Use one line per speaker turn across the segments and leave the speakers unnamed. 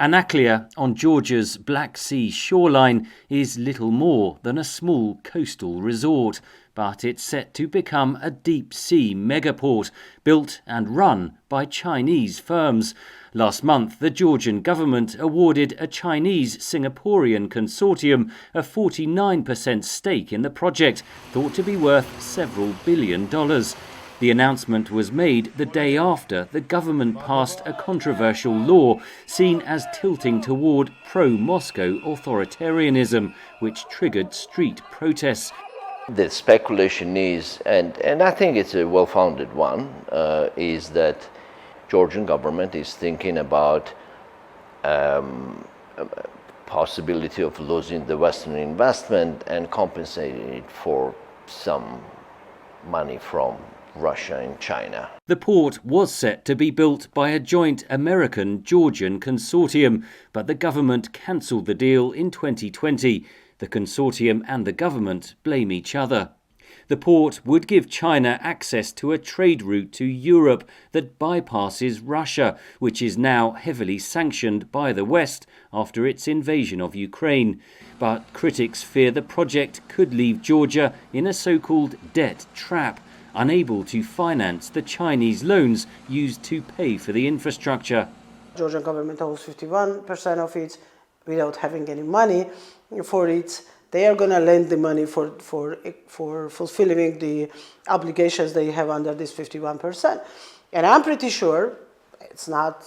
Anaklia, on Georgia's Black Sea shoreline, is little more than a small coastal resort, but it's set to become a deep-sea megaport, built and run by Chinese firms. Last month, the Georgian government awarded a Chinese-Singaporean consortium a 49% stake in the project, thought to be worth several $billion. The announcement was made the day after the government passed a controversial law seen as tilting toward pro-Moscow authoritarianism, which triggered street protests.
The speculation is, and I think it's a well-founded one, is that Georgian government is thinking about possibility of losing the Western investment and compensating it for some money from Russia and China.
The port was set to be built by a joint American-Georgian consortium, but the government cancelled the deal in 2020. The consortium and the government blame each other. The port would give China access to a trade route to Europe that bypasses Russia, which is now heavily sanctioned by the West after its invasion of Ukraine. But critics fear the project could leave Georgia in a so-called debt trap, unable to finance the Chinese loans used to pay for the infrastructure.
Georgian government owns 51% of it without having any money for it. They are going to lend the money for fulfilling the obligations they have under this 51%. And I'm pretty sure, it's not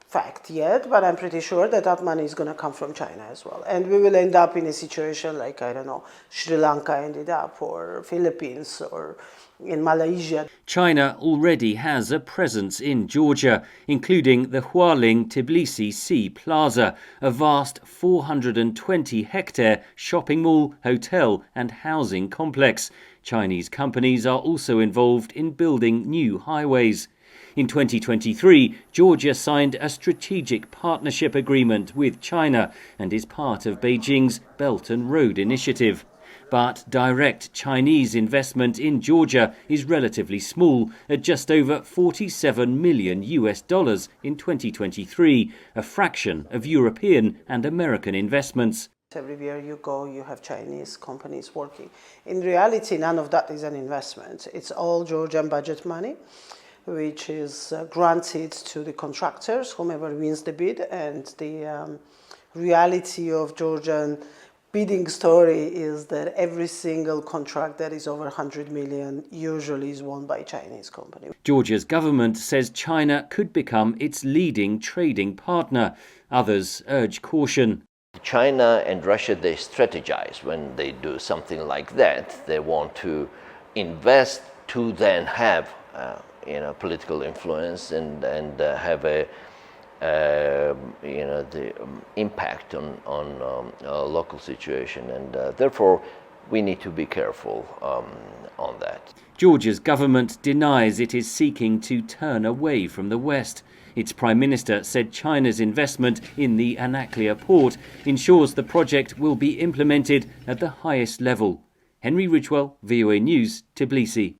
fact yet, but I'm pretty sure that that money is going to come from China as well. And we will end up in a situation like, I don't know, Sri Lanka ended up, or Philippines, or in Malaysia.
China already has a presence in Georgia, including the Hualing-Tbilisi Sea Plaza, a vast 420-hectare shopping mall, hotel and housing complex. Chinese companies are also involved in building new highways. In 2023, Georgia signed a strategic partnership agreement with China and is part of Beijing's Belt and Road Initiative. But direct Chinese investment in Georgia is relatively small, at just over $47 million in 2023, a fraction of European and American investments.
Everywhere you go, you have Chinese companies working. In reality, none of that is an investment. It's all Georgian budget money, which is granted to the contractors, whomever wins the bid, and the reality of Georgian bidding story is that every single contract that is over 100 million usually is won by a Chinese company.
Georgia's government says China could become its leading trading partner. Others urge caution.
China and Russia, they strategize when they do something like that. They want to invest to then have political influence and have a the impact on local situation, and therefore we need to be careful on that.
Georgia's government denies it is seeking to turn away from the West. Its Prime Minister said China's investment in the Anaklia port ensures the project will be implemented at the highest level. Henry Ridgewell, VOA News, Tbilisi.